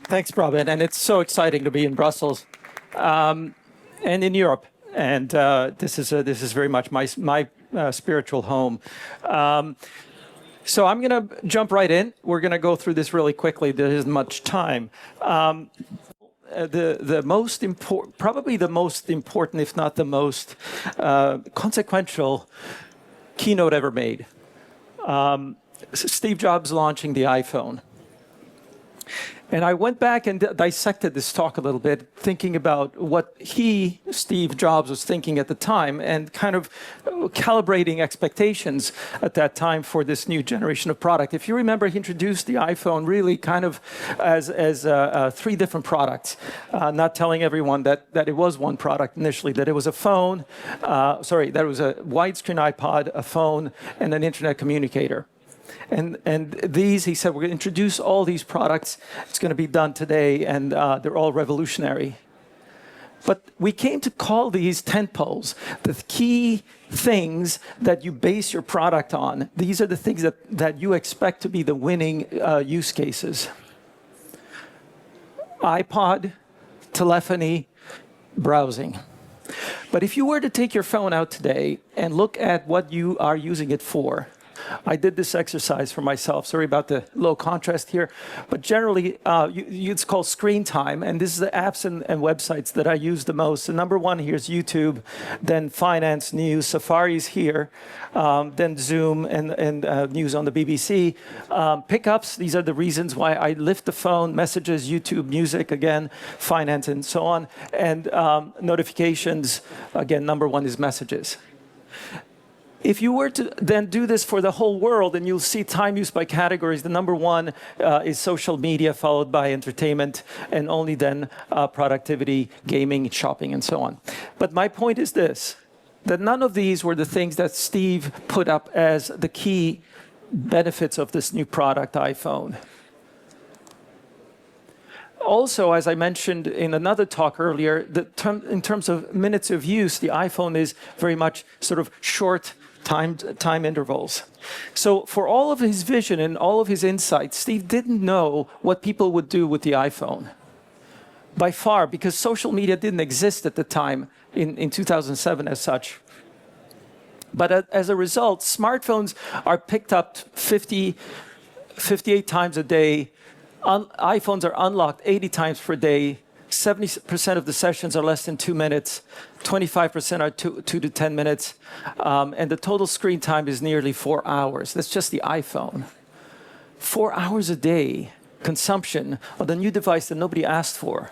Thanks, Robin. And it's so exciting to be in Brussels and in Europe. And this is very much my spiritual home. So I'm going to jump right in. We're going to go through this really quickly. There isn't much time. The most important, probably the most important, if not the most consequential keynote ever made. Steve Jobs launching the iPhone. And I went back and dissected this talk a little bit, thinking about what Steve Jobs, was thinking at the time and kind of calibrating expectations at that time for this new generation of product. If you remember, he introduced the iPhone really kind of as three different products, not telling everyone that it was one product initially, that it was a phone, that it was a widescreen iPod, a phone, and an internet communicator. And these, he said, we're going to introduce all these products. It's going to be done today, and they're all revolutionary. But we came to call these tentpoles, the key things that you base your product on. These are the things that you expect to be the winning use cases. iPod, telephony, browsing. But if you were to take your phone out today and look at what you are using it for, I did this exercise for myself. Sorry about the low contrast here. But generally, it's called screen time. And this is the apps and websites that I use the most. So number one here is YouTube, then finance, news, Safari's here, then Zoom and news on the BBC. Pickups, these are the reasons why I lift the phone, messages, YouTube, music, again, finance, and so on. And notifications, again, number one is messages. If you were to then do this for the whole world, and you'll see time use by categories, the number one is social media, followed by entertainment, and only then productivity, gaming, shopping, and so on. But my point is this, that none of these were the things that Steve put up as the key benefits of this new product, iPhone. Also, as I mentioned in another talk earlier, in terms of minutes of use, the iPhone is very much sort of short time intervals. So for all of his vision and all of his insights, Steve didn't know what people would do with the iPhone. By far, because social media didn't exist at the time in 2007 as such. But as a result, smartphones are picked up 58 times a day. iPhones are unlocked 80 times per day. 70% of the sessions are less than 2 minutes. 25% are 2 to 10 minutes. And the total screen time is nearly 4 hours. That's just the iPhone. 4 hours a day consumption of the new device that nobody asked for.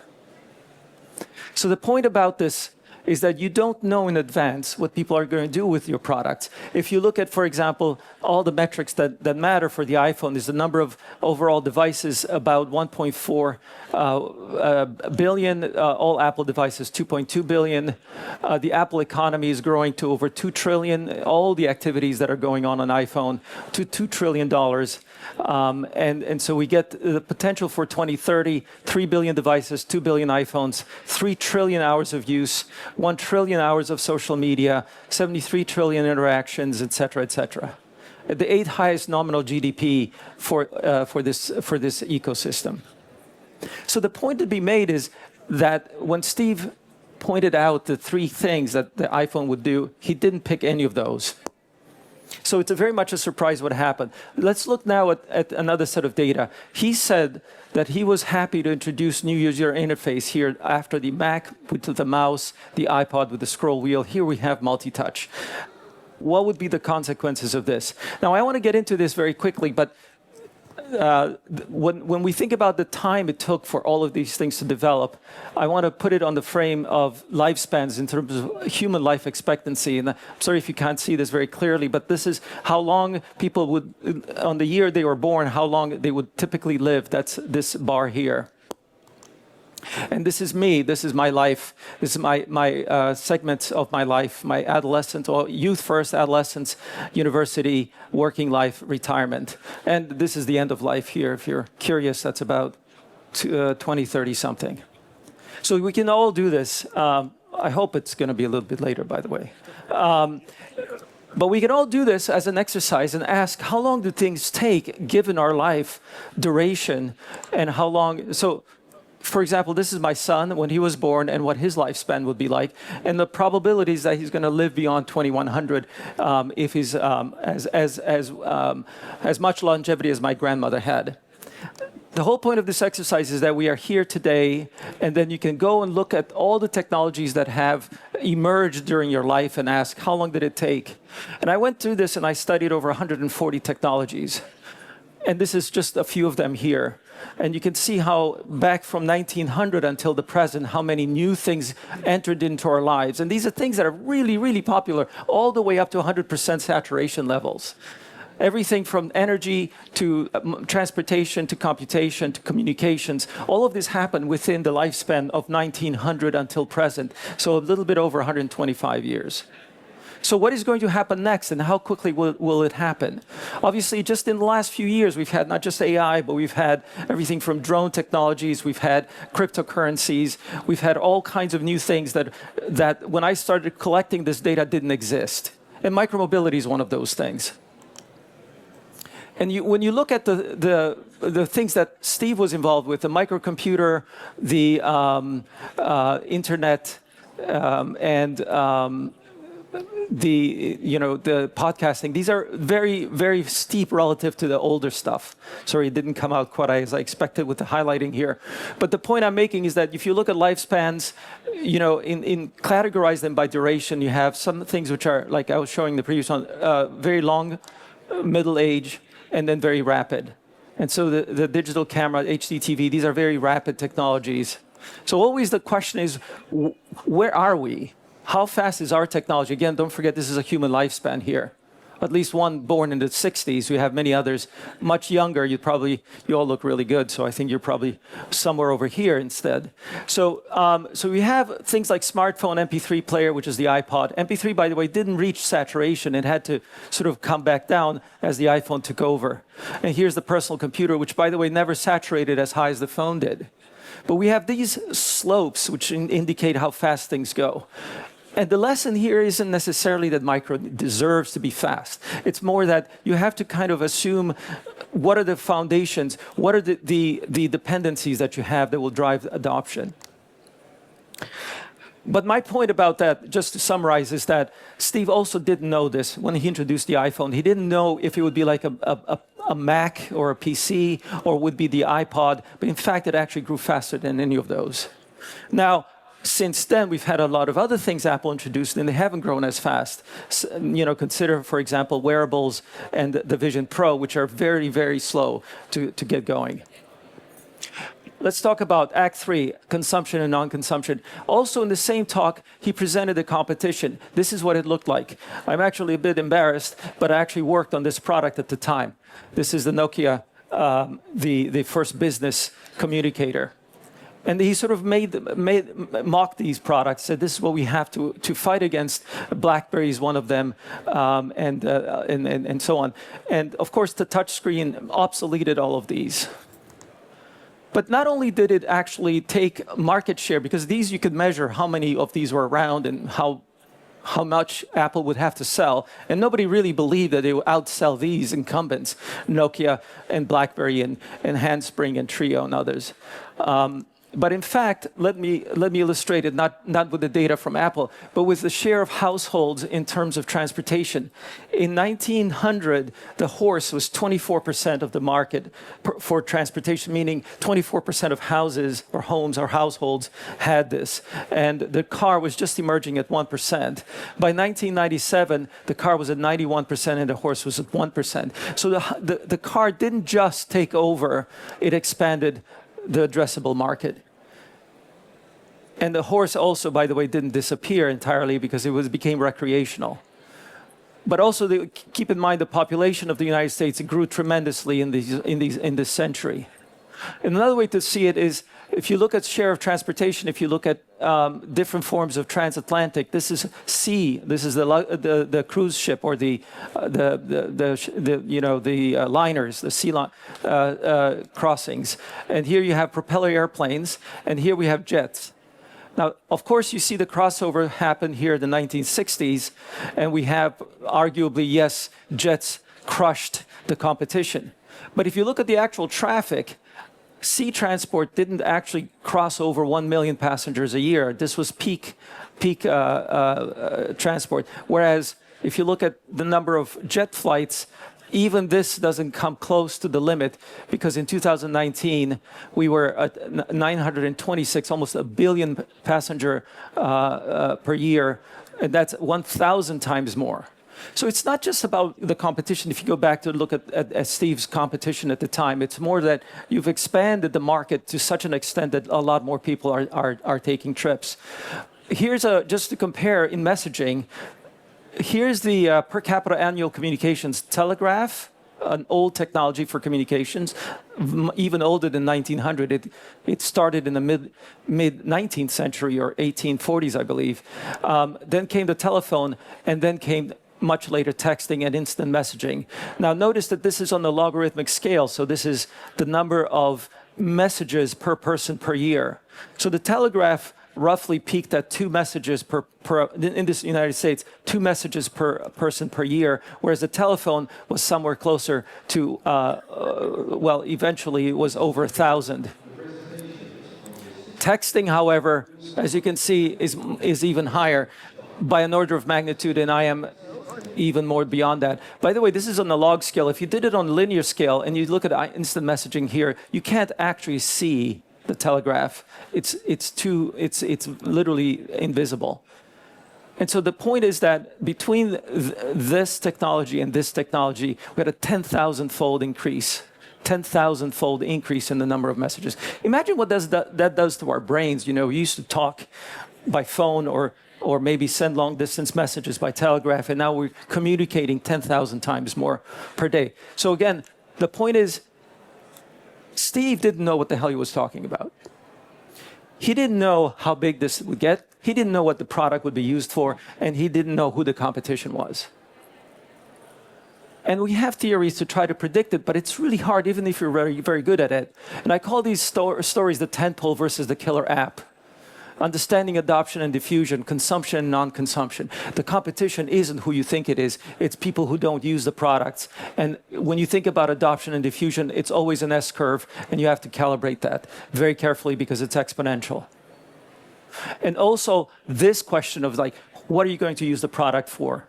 So the point about this is that you don't know in advance what people are going to do with your products. If you look at, for example, all the metrics that matter for the iPhone is the number of overall devices, about 1.4 billion, all Apple devices, 2.2 billion. The Apple economy is growing to over 2 trillion, all the activities that are going on iPhone, to $2 trillion. And so we get the potential for 2030, 3 billion devices, 2 billion iPhones, 3 trillion hours of use, 1 trillion hours of social media, 73 trillion interactions, et cetera, et cetera. The 8th highest nominal GDP for this ecosystem. So the point to be made is that when Steve pointed out the 3 things that the iPhone would do, he didn't pick any of those. So it's very much a surprise what happened. Let's look now at another set of data. He said that he was happy to introduce new user interface here after the Mac with the mouse, the iPod with the scroll wheel. Here we have multi-touch. What would be the consequences of this? Now, I want to get into this very quickly, but when we think about the time it took for all of these things to develop, I want to put it on the frame of lifespans in terms of human life expectancy. And I'm sorry if you can't see this very clearly, but this is how long people would, on the year they were born, how long they would typically live. That's this bar here. And this is me, this is my life, this is my segments of my life, my adolescence, or youth first, adolescence, university, working life, retirement. And this is the end of life here. If you're curious, that's about 20, 30 something. So we can all do this. I hope it's going to be a little bit later, by the way. But we can all do this as an exercise and ask, how long do things take given our life duration and how long? So for example, this is my son when he was born and what his lifespan would be like, and the probabilities that he's going to live beyond 2100 if he's as much longevity as my grandmother had. The whole point of this exercise is that we are here today, and then you can go and look at all the technologies that have emerged during your life and ask, how long did it take? And I went through this and I studied over 140 technologies. And this is just a few of them here. And you can see how back from 1900 until the present, how many new things entered into our lives. And these are things that are really, really popular, all the way up to 100% saturation levels. Everything from energy to transportation to computation to communications, all of this happened within the lifespan of 1900 until present, so a little bit over 125 years. So what is going to happen next, and how quickly will it happen? Obviously, just in the last few years, we've had not just AI, but we've had everything from drone technologies, we've had cryptocurrencies, we've had all kinds of new things that when I started collecting this data didn't exist. And micromobility is one of those things. And when you look at the things that Steve was involved with, the microcomputer, the internet, and the podcasting, these are very, very steep relative to the older stuff. Sorry, it didn't come out quite as I expected with the highlighting here. But the point I'm making is that if you look at lifespans, categorize them by duration, you have some things which are, like I was showing the previous one, very long, middle age, and then very rapid. And so the digital camera, HDTV, these are very rapid technologies. So always the question is, where are we? How fast is our technology? Again, don't forget this is a human lifespan here. At least one born in the 60s. We have many others much younger. You all look really good, so I think you're probably somewhere over here instead. So we have things like smartphone, MP3 player, which is the iPod. MP3, by the way, didn't reach saturation. It had to sort of come back down as the iPhone took over. And here's the personal computer, which, by the way, never saturated as high as the phone did. But we have these slopes, which indicate how fast things go. And the lesson here isn't necessarily that micro deserves to be fast. It's more that you have to kind of assume what are the foundations, what are the dependencies that you have that will drive adoption. But my point about that, just to summarize, is that Steve also didn't know this when he introduced the iPhone. He didn't know if it would be like a Mac or a PC or would be the iPod. But in fact, it actually grew faster than any of those. Now, since then, we've had a lot of other things Apple introduced, and they haven't grown as fast. Consider, for example, wearables and the Vision Pro, which are very, very slow to get going. Let's talk about Act 3, consumption and non-consumption. Also in the same talk, he presented the competition. This is what it looked like. I'm actually a bit embarrassed, but I actually worked on this product at the time. This is the Nokia, the first business communicator. And he sort of mocked these products, said this is what we have to fight against. BlackBerry is one of them, and so on. And of course, the touchscreen obsoleted all of these. But not only did it actually take market share, because these you could measure how many of these were around and how much Apple would have to sell. And nobody really believed that they would outsell these incumbents, Nokia and BlackBerry and Handspring and Trio and others. But in fact, let me illustrate it, not with the data from Apple, but with the share of households in terms of transportation. In 1900, the horse was 24% of the market for transportation, meaning 24% of houses or homes or households had this. And the car was just emerging at 1%. By 1997, the car was at 91% and the horse was at 1%. So the car didn't just take over, it expanded the addressable market. And the horse also, by the way, didn't disappear entirely because it became recreational. But also, keep in mind the population of the United States grew tremendously in this century. And another way to see it is, if you look at share of transportation, if you look at different forms of transatlantic, this is sea. This is the cruise ship or the liners, the sea crossings. And here you have propeller airplanes, and here we have jets. Now, of course, you see the crossover happen here in the 1960s, and we have arguably, yes, jets crushed the competition. But if you look at the actual traffic, sea transport didn't actually cross over 1 million passengers a year. This was peak transport. Whereas if you look at the number of jet flights, even this doesn't come close to the limit, because in 2019 we were at 926, almost a billion passenger per year, and that's 1,000 times more. So it's not just about the competition. If you go back to look at Steve's competition at the time, it's more that you've expanded the market to such an extent that a lot more people are taking trips. Here's just to compare in messaging. Here's the per capita annual communications telegraph, an old technology for communications, even older than 1900. It started in the mid 19th century or 1840s, I believe. Then came the telephone, and then came much later texting and instant messaging. Now notice that this is on the logarithmic scale, so this is the number of messages per person per year. So the telegraph roughly peaked at 2 messages in the United States, 2 messages per person per year, whereas the telephone was somewhere closer to, well, eventually it was over 1,000. Texting, however, as you can see, is even higher by an order of magnitude, and I am even more beyond that. By the way, this is on the log scale. If you did it on linear scale and you look at instant messaging here, you can't actually see the telegraph. It's literally invisible. And so the point is that between this technology and this technology, we had a 10,000-fold increase. 10,000-fold increase in the number of messages. Imagine what that does to our brains. You know, we used to talk by phone or maybe send long-distance messages by telegraph, and now we're communicating 10,000 times more per day. So again, the point is, Steve didn't know what the hell he was talking about. He didn't know how big this would get. He didn't know what the product would be used for, and he didn't know who the competition was. And we have theories to try to predict it, but it's really hard, even if you're very, very good at it. And I call these stories the tentpole versus the killer app. Understanding adoption and diffusion, consumption and non-consumption. The competition isn't who you think it is. It's people who don't use the products. And when you think about adoption and diffusion, it's always an S-curve, and you have to calibrate that very carefully because it's exponential. And also this question of, like, what are you going to use the product for?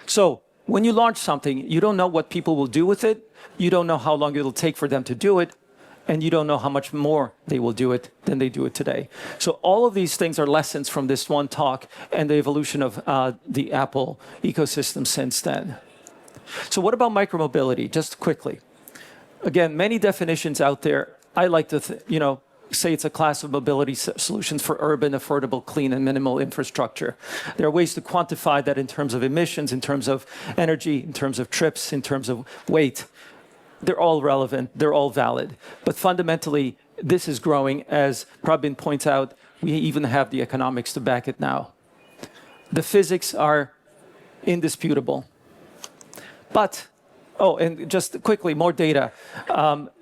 So when you launch something, you don't know what people will do with it. You don't know how long it'll take for them to do it. And you don't know how much more they will do it than they do it today. So all of these things are lessons from this one talk and the evolution of the Apple ecosystem since then. So what about micromobility? Just quickly. Again, many definitions out there. I like to say it's a class of mobility solutions for urban, affordable, clean, and minimal infrastructure. There are ways to quantify that in terms of emissions, in terms of energy, in terms of trips, in terms of weight. They're all relevant, they're all valid. But fundamentally, this is growing. As Prabin points out, we even have the economics to back it now. The physics are indisputable. But, oh, and just quickly, more data.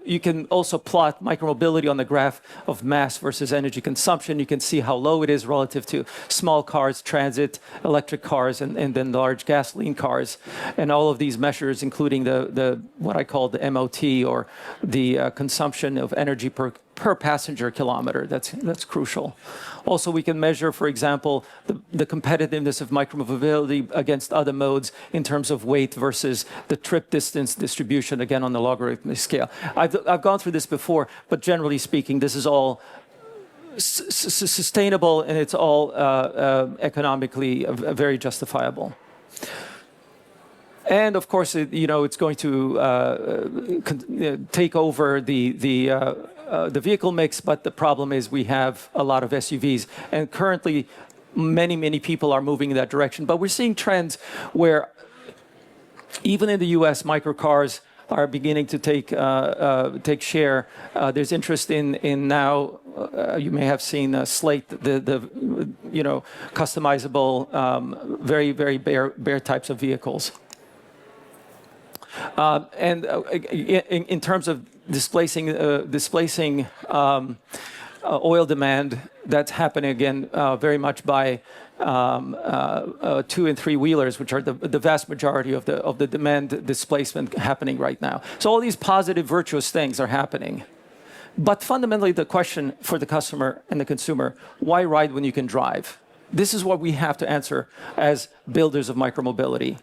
You can also plot micromobility on the graph of mass versus energy consumption. You can see how low it is relative to small cars, transit, electric cars, and then large gasoline cars. And all of these measures, including the what I call the MOT, or the consumption of energy per passenger kilometer. That's crucial. Also, we can measure, for example, the competitiveness of micromobility against other modes in terms of weight versus the trip distance distribution, again on the logarithmic scale. I've gone through this before, but generally speaking, this is all sustainable, and it's all economically very justifiable. And of course, it's going to take over the vehicle mix, but the problem is we have a lot of SUVs, and currently many people are moving in that direction. But we're seeing trends where even in the US, microcars are beginning to take share. There's interest in now. You may have seen Slate, the customizable, very bare types of vehicles. And in terms of displacing oil demand, that's happening again very much by 2- and 3-wheelers, which are the vast majority of the demand displacement happening right now. So all these positive, virtuous things are happening. But fundamentally, the question for the customer and the consumer, why ride when you can drive? This is what we have to answer as builders of micromobility.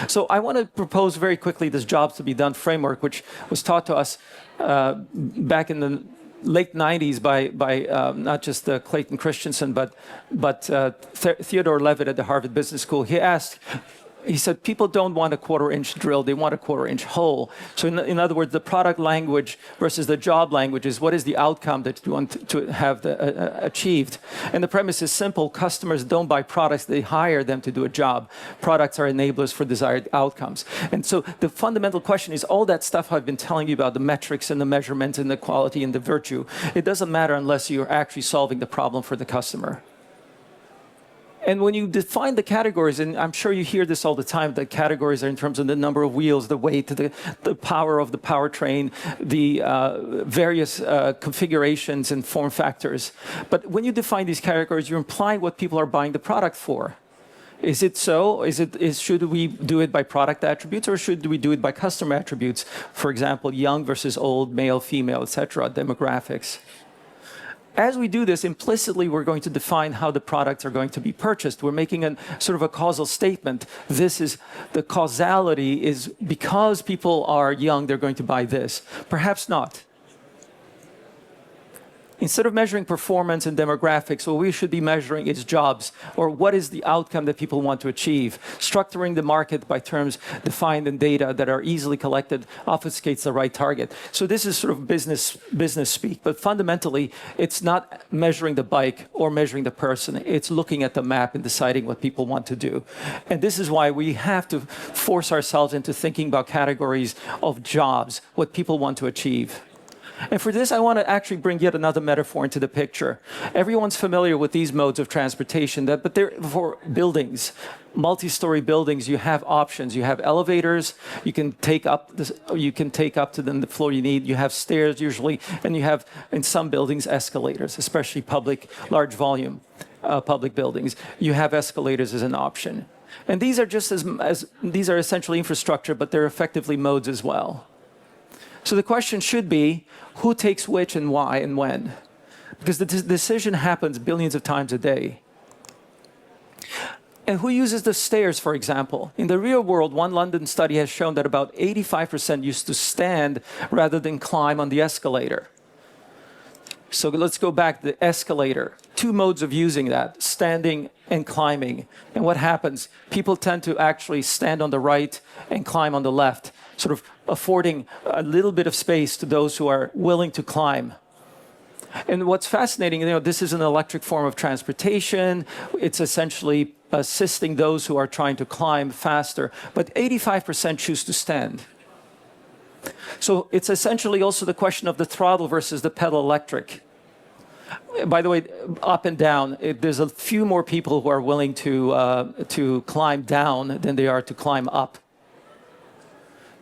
So I want to propose very quickly this jobs to be done framework, which was taught to us back in the late 90s by not just Clayton Christensen, but Theodore Levitt at the Harvard Business School. He said, people don't want a quarter-inch drill, they want a quarter-inch hole. So in other words, the product language versus the job language is what is the outcome that you want to have achieved. And the premise is simple. Customers don't buy products, they hire them to do a job. Products are enablers for desired outcomes. And so the fundamental question is all that stuff I've been telling you about, the metrics and the measurement and the quality and the virtue, it doesn't matter unless you're actually solving the problem for the customer. And when you define the categories, and I'm sure you hear this all the time, the categories are in terms of the number of wheels, the weight, the power of the powertrain, the various configurations and form factors. But when you define these categories, you're implying what people are buying the product for. Is it so? Should we do it by product attributes, or should we do it by customer attributes? For example, young versus old, male, female, etc., demographics. As we do this, implicitly, we're going to define how the products are going to be purchased. We're making a sort of a causal statement. This is the causality is because people are young, they're going to buy this. Perhaps not. Instead of measuring performance and demographics, what we should be measuring is jobs, or what is the outcome that people want to achieve. Structuring the market by terms defined in data that are easily collected obfuscates the right target. So this is sort of business speak, but fundamentally, it's not measuring the bike or measuring the person. It's looking at the map and deciding what people want to do. And this is why we have to force ourselves into thinking about categories of jobs, what people want to achieve. And for this, I want to actually bring yet another metaphor into the picture. Everyone's familiar with these modes of transportation, but they're for buildings, multi-story buildings. You have options. You have elevators. You can take up to the floor you need. You have stairs usually, and you have in some buildings escalators, especially public, large volume public buildings. You have escalators as an option, and these are just these are essentially infrastructure, but they're effectively modes as well. So the question should be, who takes which and why and when? Because the decision happens billions of times a day. And who uses the stairs, for example? In the real world, one London study has shown that about 85% used to stand rather than climb on the escalator. So let's go back to the escalator. Two modes of using that, standing and climbing. And what happens? People tend to actually stand on the right and climb on the left, sort of affording a little bit of space to those who are willing to climb. And what's fascinating, this is an electric form of transportation. It's essentially assisting those who are trying to climb faster. But 85% choose to stand. So it's essentially also the question of the throttle versus the pedal electric. By the way, up and down, there's a few more people who are willing to climb down than they are to climb up.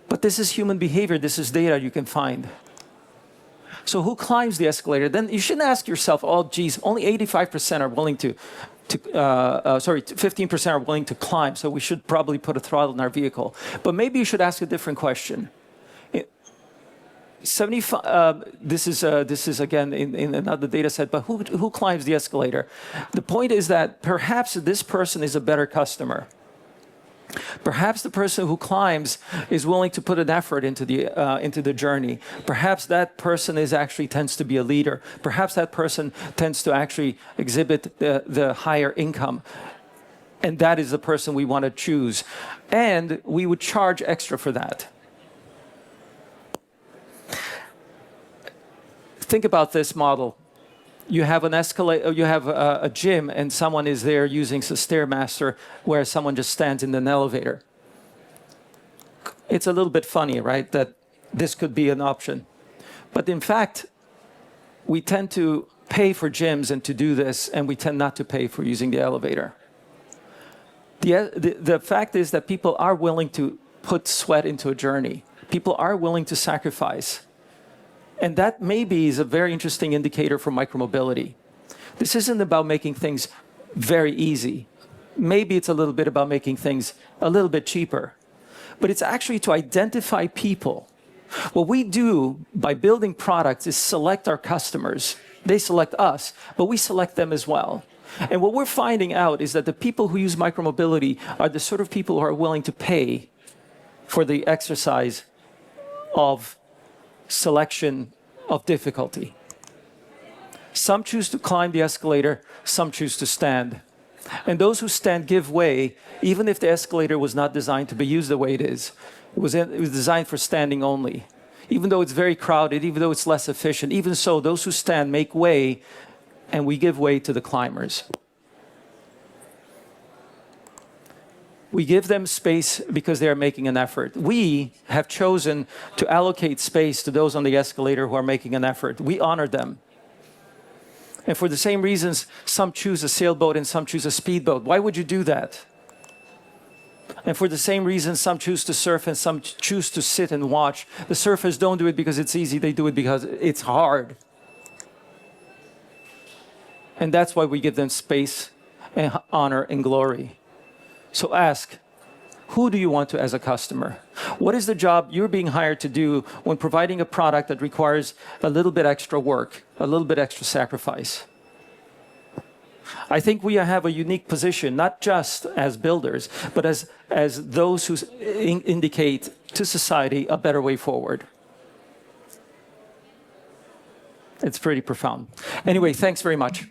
But this is human behavior. This is data you can find. So who climbs the escalator? Then you shouldn't ask yourself, oh, geez, only 85% are willing 15% are willing to climb, so we should probably put a throttle in our vehicle. But maybe you should ask a different question. 75. This is again in another data set, but who climbs the escalator? The point is that perhaps this person is a better customer. Perhaps the person who climbs is willing to put an effort into the journey. Perhaps that person tends to be a leader. Perhaps that person tends to actually exhibit the higher income. And that is the person we want to choose. And we would charge extra for that. Think about this model. You have an escalator, you have a gym, and someone is there using a Stairmaster where someone just stands in an elevator. It's a little bit funny, right, that this could be an option. But in fact, we tend to pay for gyms and to do this, and we tend not to pay for using the elevator. The fact is that people are willing to put sweat into a journey. People are willing to sacrifice. And that maybe is a very interesting indicator for micromobility. This isn't about making things very easy. Maybe it's a little bit about making things a little bit cheaper. But it's actually to identify people What we do by building products is select our customers. They select us, but we select them as well. And what we're finding out is that the people who use micromobility are the sort of people who are willing to pay for the exercise of selection of difficulty. Some choose to climb the escalator, some choose to stand. And those who stand give way, even if the escalator was not designed to be used the way it is. It was designed for standing only. Even though it's very crowded, even though it's less efficient, even so, those who stand make way, and we give way to the climbers. We give them space because they are making an effort. We have chosen to allocate space to those on the escalator who are making an effort. We honor them. And for the same reasons, some choose a sailboat and some choose a speedboat. Why would you do that? And for the same reason, some choose to surf and some choose to sit and watch. The surfers don't do it because it's easy, they do it because it's hard. And that's why we give them space and honor and glory. So ask, who do you want to as a customer? What is the job you're being hired to do when providing a product that requires a little bit extra work, a little bit extra sacrifice? I think we have a unique position, not just as builders, but as those who indicate to society a better way forward. It's pretty profound. Anyway, thanks very much.